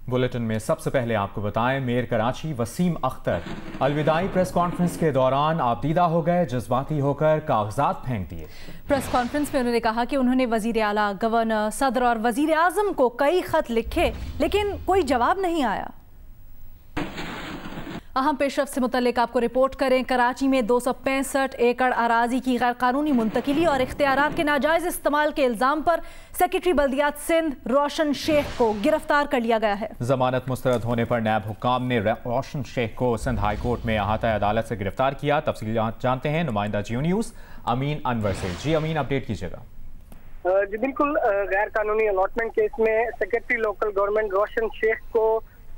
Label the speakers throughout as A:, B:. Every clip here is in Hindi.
A: बुलेटिन में सबसे पहले आपको बताएं, मेयर कराची वसीम अख्तर अलविदाई प्रेस कॉन्फ्रेंस के दौरान आपदीदा हो गए, जज्बाती होकर कागजात फेंक दिए।
B: प्रेस कॉन्फ्रेंस में उन्होंने कहा कि उन्होंने वजीर आला, गवर्नर, सदर और वजीर आजम को कई खत लिखे लेकिन कोई जवाब नहीं आया। अहम पेशरफ से मुतल्लिक आपको रिपोर्ट करें। कराची में 265 एकड़ अराजी की गैर कानूनी मुंतकिली और इख्तियारात के नाजायज इस्तेमाल के इल्जाम पर सेक्रेटरी बल्दियात सिंध रोशन शेख को गिरफ्तार कर लिया गया है।
A: जमानत मुस्तरद होने पर नैब हुक्काम ने रोशन शेख को सिंध हाई कोर्ट में अहाता अदालत से गिरफ्तार किया। तफसील जानते हैं नुमाइंदा जियो न्यूज़ अमीन अनवर से। जी अमीन, अपडेट कीजिएगा।
C: जी बिल्कुल, गैर कानूनी अलॉटमेंट केस में सेक्रेटरी लोकल गवर्नमेंट रोशन शेख को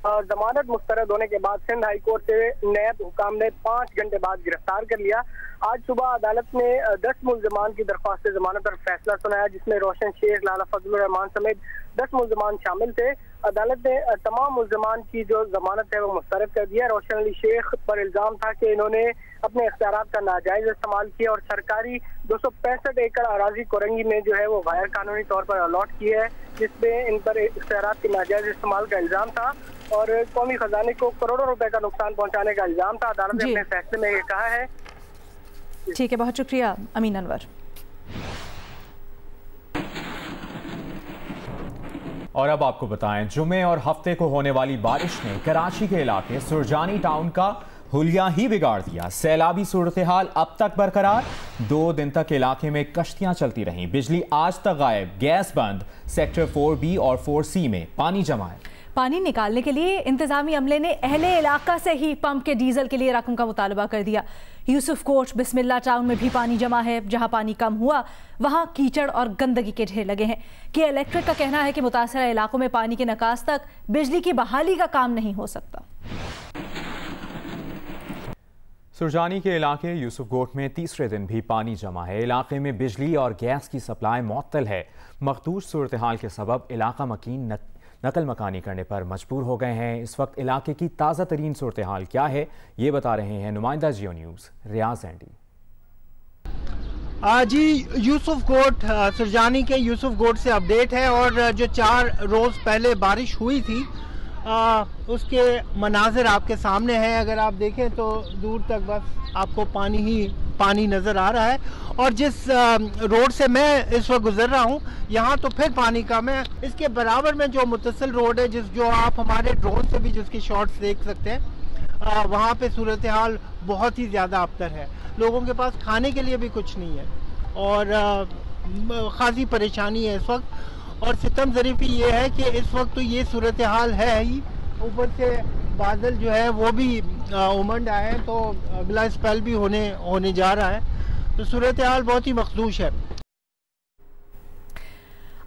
C: जमानत मुस्तरद होने के बाद सिंध हाई कोर्ट से नैब हुकाम ने 5 घंटे बाद गिरफ्तार कर लिया। आज सुबह अदालत ने 10 मुल्ज़मान की दरख्वास्त जमानत पर फैसला सुनाया, जिसमें रोशन शेख, लाला फजलुर रहमान समेत 10 मुल्ज़मान शामिल थे। अदालत ने तमाम मुल्ज़मान की जो जमानत है वो मुस्तरद कर दिया। रोशन अली शेख पर इल्जाम था कि इन्होंने अपने इख्तियारात का नाजायज इस्तेमाल किया और सरकारी 265 एकड़ अराजी कोरंगी में जो है वो गैर कानूनी तौर पर अलॉट की है, जिसमें इन पर इख्तियारात के नाजायज इस्तेमाल का इल्जाम था और कौमी खजाने को करोड़ों रुपए का नुकसान पहुंचाने का इल्जाम था। अदालत ने अपने फैसले में ये कहा है।
B: ठीक है, बहुत शुक्रिया अमीन अनवर।
A: और अब आपको बताएं, जुमे और हफ्ते को होने वाली बारिश ने कराची के इलाके सुरजानी टाउन का हुलिया ही बिगाड़ दिया। सैलाबी सूरत हाल अब तक बरकरार। 2 दिन तक इलाके में कश्तियां चलती रहीं, बिजली आज तक गायब, गैस बंद। सेक्टर 4B और 4C में पानी जमा है।
B: पानी निकालने के लिए इंतजामी अमले ने अहले इलाका से ही पंप के डीजल के लिए रकम का मुतालबा कर दिया। यूसुफ कोट, बिस्मिल्ला टाउन में भी पानी जमा है। जहां पानी कम हुआ वहां कीचड़ और गंदगी के ढेर लगे हैं। कि इलेक्ट्रिक का कहना है कि मुतासरा इलाकों में पानी के निकास तक बिजली की बहाली का काम नहीं हो सकता।
A: सुरजानी के इलाके यूसुफ कोट में तीसरे दिन भी पानी जमा है। इलाके में बिजली और गैस की सप्लाई मुअत्तल है। मखदूश सूरत हाल के सबब इलाका मकीन नकल मकानी करने पर मजबूर हो गए हैं। इस वक्त इलाके की ताज़ा तरीन सूरत हाल क्या है, ये बता रहे हैं नुमाइंदा जियो न्यूज़ रियाज एंडी।
D: जी यूसुफ कोट, सुरजानी के यूसुफ कोट से अपडेट है। और जो 4 रोज़ पहले बारिश हुई थी उसके मनाजिर आपके सामने हैं। अगर आप देखें तो दूर तक बस आपको पानी ही पानी नज़र आ रहा है। और जिस रोड से मैं इस वक्त गुजर रहा हूँ यहाँ तो फिर पानी कम है। इसके बराबर में जो मुत्तसिल रोड है, जो आप हमारे ड्रोन से भी जिसकी शॉट्स देख सकते हैं, वहाँ पे सूरत हाल बहुत ही ज़्यादा अबतर है। लोगों के पास खाने के लिए भी कुछ नहीं है और खासी परेशानी है इस वक्त। और सितम ज़रीफ़ी ये है कि इस वक्त तो ये सूरत हाल है ही, ऊपर से बादल जो है वो भी उमंड आए हैं, तो अगला स्पेल भी होने जा रहा है। तो सूरत हाल बहुत ही मखदूश है।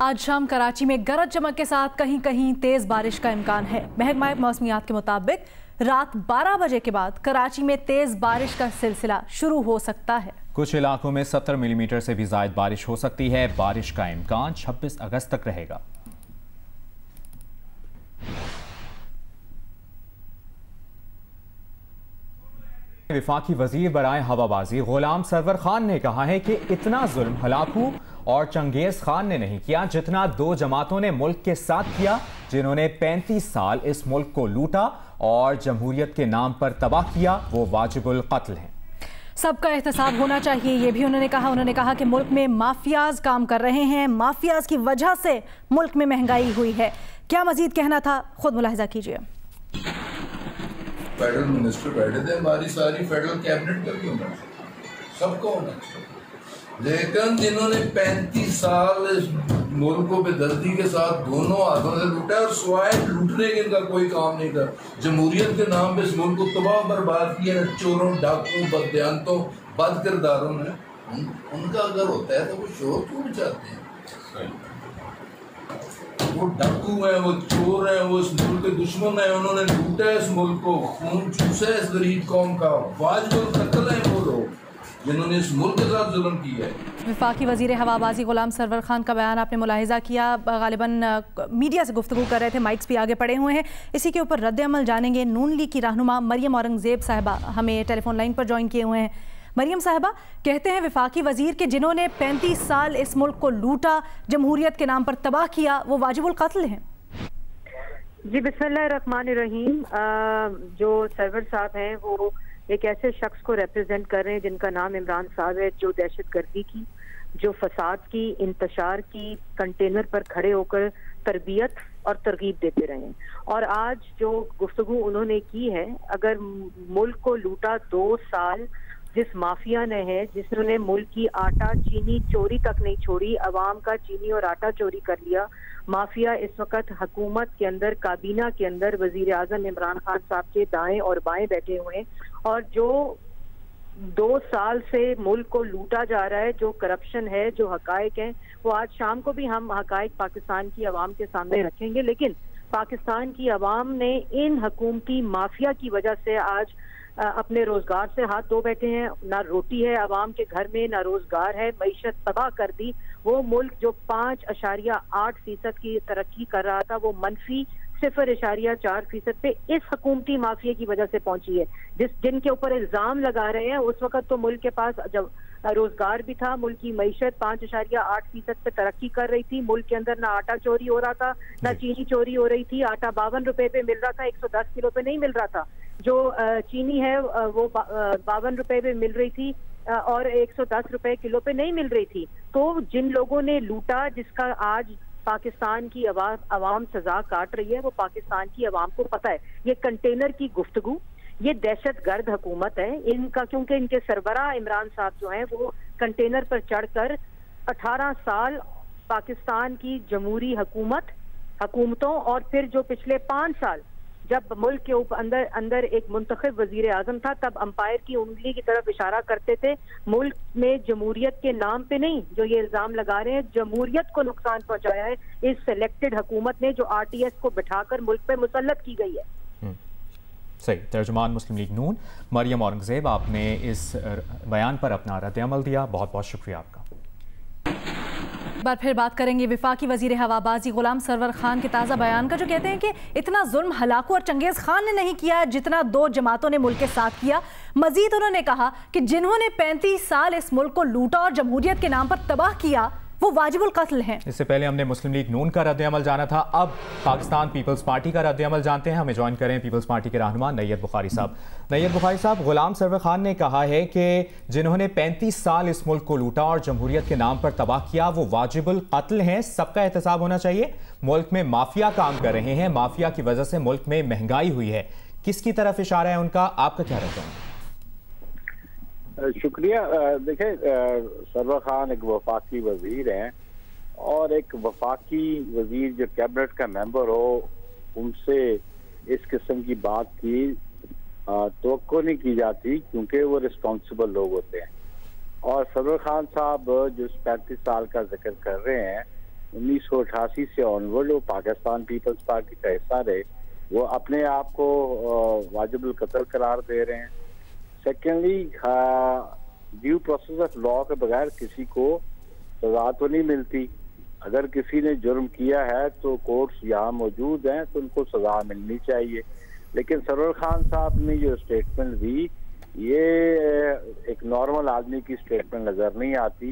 B: आज शाम कराची में गरज चमक के साथ कहीं कहीं तेज बारिश का इम्कान है। महकमा मौसमियात के मुताबिक रात 12 बजे के बाद कराची में तेज बारिश का सिलसिला शुरू हो सकता है।
A: कुछ इलाकों में 70 मिलीमीटर से भी ज्यादा बारिश हो सकती है। बारिश का इम्कान 26 अगस्त तक रहेगा। विफाकी वजीर बराए हवाबाजी गुलाम सरवर खान ने कहा है कि इतना जुल्म हलाकू और चंगेज खान ने नहीं किया जितना 2 जमातों ने मुल्क के साथ किया, जिन्होंने 35 साल इस मुल्क को लूटा और जमहूरियत के नाम पर तबाह किया। वो वाजिबुल कत्ल हैं।
B: सबका एहतसाब होना चाहिए, ये भी उन्होंने कहा। उन्होंने कहा कि मुल्क में माफियाज काम कर रहे हैं, माफियाज की वजह से मुल्क में महंगाई हुई है। क्या मजीद कहना था, खुद मुलाहिजा कीजिए।
E: फेडरल मिनिस्टर बैठे थे, हमारी सारी फेडरल कैबिनेट का भी होना सबको होना चाहिए, लेकिन जिन्होंने 35 साल इस मुल्क को बेदर्दी के साथ दोनों हाथों से लूटा और स्वाय लूटने के इनका कोई काम नहीं था। जमहूरियत के नाम पे इस मुल्क को तबाह बर्बाद किया चोरों, डाकुओं, बददियानतों, बद किरदारों ने। उनका अगर होता है तो वो शोर क्यों मचाते हैं? वो डाकू हैं, वो चोर हैं, वो इस मुल्क के दुश्मन हैं। उन्होंने लूटा इस मुल्क को, खून चूसा है इस गरीब कौम का। वाजिबुल कत्ल है वो लोग जिन्होंने इस मुल्क के साथ जुल्म किया है।
B: विफाकी वजीर हवाबाजी गुलाम सरवर खान का बयान आपने मुलाहिजा किया। गालिबन मीडिया से गुफ्तगू कर रहे थे, माइक्स भी आगे पड़े हुए हैं। इसी के ऊपर रद्द अमल जानेंगे। नून लीग की रहनुमा मरियम औरंगजेब साहिबा हमें टेलीफोन लाइन पर ज्वाइन किए हुए हैं। मरियम साहिबा, कहते हैं विफाकी वजीर के जिन्होंने 35 साल इस मुल्क को लूटा, जमहूरियत के नाम पर तबाह किया, वो वाजिबुल कत्ल हैं।
F: जी बिस्मिल्लाहिर्रहमानिर्रहीम। जो सरवर साहब हैं वो एक ऐसे शख्स को रिप्रेजेंट कर रहे हैं जिनका नाम इमरान साहब है, जो दहशतगर्दी की, जो फसाद की, इंतशार की कंटेनर पर खड़े होकर तरबियत और तरगीब देते रहे हैं। और आज जो गुफ्तगू उन्होंने की है, अगर मुल्क को लूटा 2 साल जिस माफिया ने है, जिसने मुल्क की आटा चीनी चोरी तक नहीं छोड़ी, अवाम का चीनी और आटा चोरी कर लिया। माफिया इस वक्त हुकूमत के अंदर, काबीना के अंदर वजीर आजम इमरान खान साहब के दाएं और बाएं बैठे हुए हैं, और जो 2 साल से मुल्क को लूटा जा रहा है, जो करप्शन है, जो हकायक है, वो आज शाम को भी हम हकायक पाकिस्तान की आवाम के सामने रखेंगे। लेकिन पाकिस्तान की आवाम ने इन हुकूमती माफिया की वजह से आज अपने रोजगार से हाथ धो बैठे हैं। ना रोटी है आवाम के घर में, ना रोजगार है, मईशत तबाह कर दी। वो मुल्क जो 5.8% की तरक्की कर रहा था, वो मनफी 0.4% पे इस हुकूमती माफिया की वजह से पहुंची है। जिनके ऊपर इल्जाम लगा रहे हैं, उस वक्त तो मुल्क के पास जब रोजगार भी था, मुल्क की मईशत 5.8% पे तरक्की कर रही थी। मुल्क के अंदर ना आटा चोरी हो रहा था, ना चीनी चोरी हो रही थी। आटा 52 रुपए पे मिल रहा था, 110 किलो पे नहीं मिल रहा था। जो चीनी है वो 52 रुपए पे मिल रही थी और 110 रुपए किलो पे नहीं मिल रही थी। तो जिन लोगों ने लूटा, जिसका आज पाकिस्तान की आवाम सजा काट रही है, वो पाकिस्तान की आवाम को पता है। ये कंटेनर की गुफ्तगू, ये दहशतगर्द हुकूमत है इनका, क्योंकि इनके सरबराह इमरान साहब जो हैं वो कंटेनर पर चढ़कर 18 साल पाकिस्तान की जमहूरी हुकूमतों और फिर जो पिछले 5 साल जब मुल्क के अंदर एक मुंतखब वजीर आजम था, तब अंपायर की उंगली की तरफ इशारा करते थे। मुल्क में जमहूरियत के नाम पे नहीं, जो ये इल्जाम लगा रहे हैं, जमहूरियत को नुकसान पहुंचाया है इस सिलेक्टेड हुकूमत ने, जो RTS को बिठाकर मुल्क पे मुसल्लत की गई है।
A: सही। तर्जुमान मुस्लिम लीग नून मरियम औरंगजेब, आपने इस बयान पर अपना रद्द-ए-अमल दिया, बहुत बहुत शुक्रिया आपका।
B: बार फिर बात करेंगे विफाकी वजीर हवाबाजी गुलाम सरवर खान के ताज़ा बयान का, जो कहते हैं कि इतना जुल्म हलाकू और चंगेज़ खान ने नहीं किया जितना 2 जमातों ने मुल्क के साथ किया। मजीद उन्होंने कहा कि जिन्होंने 35 साल इस मुल्क को लूटा और जमहूरियत के नाम पर तबाह किया, वो वाजिबुल कत्ल हैं। इससे पहले हमने मुस्लिम लीग नून का रद्द-ए-अमल जाना था, अब पाकिस्तान पीपल्स पार्टी का रद्द-ए-अमल जानते हैं। हमें ज्वाइन करें पीपल्स पार्टी के रहनुमा नैयद बुखारी साहब। नैयद बुखारी साहब, गुलाम सरवर खान ने कहा है कि जिन्होंने 35 साल इस मुल्क को लूटा और जमहूरियत के नाम पर तबाह किया, वो वाजिबुल कत्ल हैं, सबका एहतसाब होना चाहिए। मुल्क में माफिया काम कर रहे हैं, माफिया की वजह से मुल्क में महंगाई हुई है। किसकी तरफ इशारा है उनका, आपका क्या रहता है?
G: शुक्रिया। देखें, सरवर खान एक वफाकी वजीर हैं, और एक वफाकी वजीर जो कैबिनेट का मेंबर हो, उनसे इस किस्म की बात की तवक्को नहीं की जाती, क्योंकि वो रिस्पॉन्सिबल लोग होते हैं। और सरवर खान साहब जो 35 साल का जिक्र कर रहे हैं, 1988 से ऑनवर्ड वो पाकिस्तान पीपल्स पार्टी का हिस्सा रहे, वो अपने आप को वाजिबुल कत्ल करार दे रहे हैं। Secondly, due process of law के बगैर किसी को सजा तो नहीं मिलती। अगर किसी ने जुर्म किया है तो कोर्ट्स यहाँ मौजूद हैं, तो उनको सजा मिलनी चाहिए। लेकिन सरवर खान साहब ने जो स्टेटमेंट दी, ये एक नॉर्मल आदमी की स्टेटमेंट नजर नहीं आती।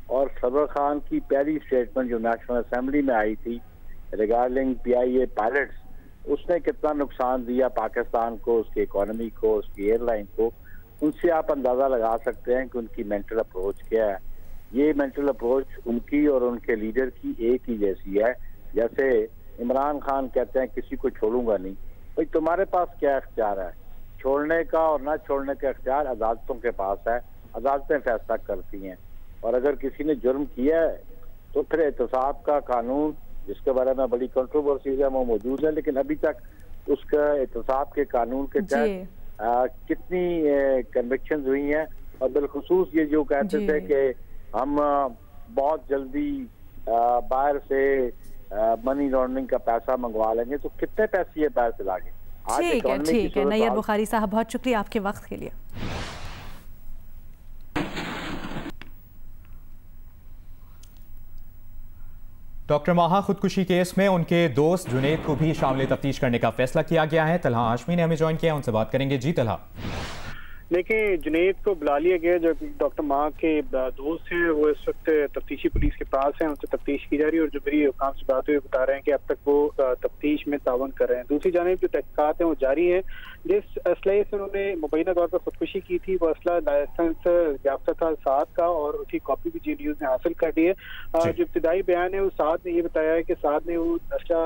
G: और सरवर खान की पहली स्टेटमेंट जो नेशनल असेंबली में आई थी रिगार्डिंग PIA पायलट्स, उसने कितना नुकसान दिया पाकिस्तान को, उसकी इकोनॉमी को, उसकी एयरलाइन को, उनसे आप अंदाजा लगा सकते हैं कि उनकी मेंटल अप्रोच क्या है। ये मेंटल अप्रोच उनकी और उनके लीडर की एक ही जैसी है। जैसे इमरान खान कहते हैं किसी को छोड़ूंगा नहीं, भाई तुम्हारे पास क्या इख्तियार है? छोड़ने का और ना छोड़ने का इख्तियार अदालतों के पास है, अदालतें फैसला करती हैं। और अगर किसी ने जुर्म किया है तो फिर एहतसाब का कानून, जिसके बारे में बड़ी कंट्रोवर्सी है, वो मौजूद है, लेकिन अभी तक उसका एहतसाब के कानून के तहत कितनी कन्विक्शंस हुई हैं। और बिलखुसूस ये जो कहते थे कि हम बहुत जल्दी बाहर से मनी लॉन्ड्रिंग का पैसा मंगवा लेंगे, तो कितने पैसे ये बाहर से लागे?
B: ठीक है नैयद बुखारी साहब, बहुत शुक्रिया आपके वक्त के लिए।
A: डॉक्टर माहा खुदकुशी केस में उनके दोस्त जुनेद को भी शामिल तफ्तीश करने का फैसला किया गया है। तलहा हाशमी ने हमें ज्वाइन किया, उनसे बात करेंगे। जी तलहा।
H: देखिए, जुनैद को बुला लिया गया, जो डॉक्टर माँ के दोस्त हैं, वो इस वक्त तफ्तीशी पुलिस के पास हैं, उनसे तफ्तीश की जा रही है और जुबरी हुकाम से बात हुई बता रहे हैं कि अब तक वो तफ्तीश में तावन कर रहे हैं। दूसरी जानिब जो तहकीकात हैं वो जारी है। जिस असले से उन्होंने मुबैना तौर पर खुदकुशी की थी वो असला लाइसेंस याफ्ता था साद का और उसकी कॉपी भी जी न्यूज़ ने हासिल कर ली है। जो इब्तिदाई बयान है वो साद ने ये बताया है कि साद ने वो असला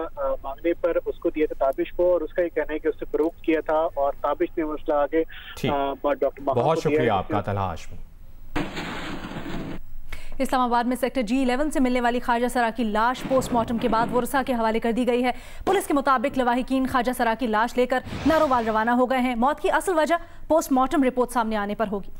H: मांगने पर उसको दिया था ताबिश को, और उसका ये कहना है कि उससे फरोख्त किया था और ताबिश ने मसला आगे डॉक्टर
A: बहुत शुक्रिया आपका तलाश में।
B: इस्लामाबाद में सेक्टर G11 से मिलने वाली ख्वाजा सरा की लाश पोस्टमार्टम के बाद वरसा के हवाले कर दी गई है। पुलिस के मुताबिक लवाहिकीन ख्वाजा सरा की लाश लेकर नारोवाल रवाना हो गए हैं। मौत की असल वजह पोस्टमार्टम रिपोर्ट सामने आने पर होगी।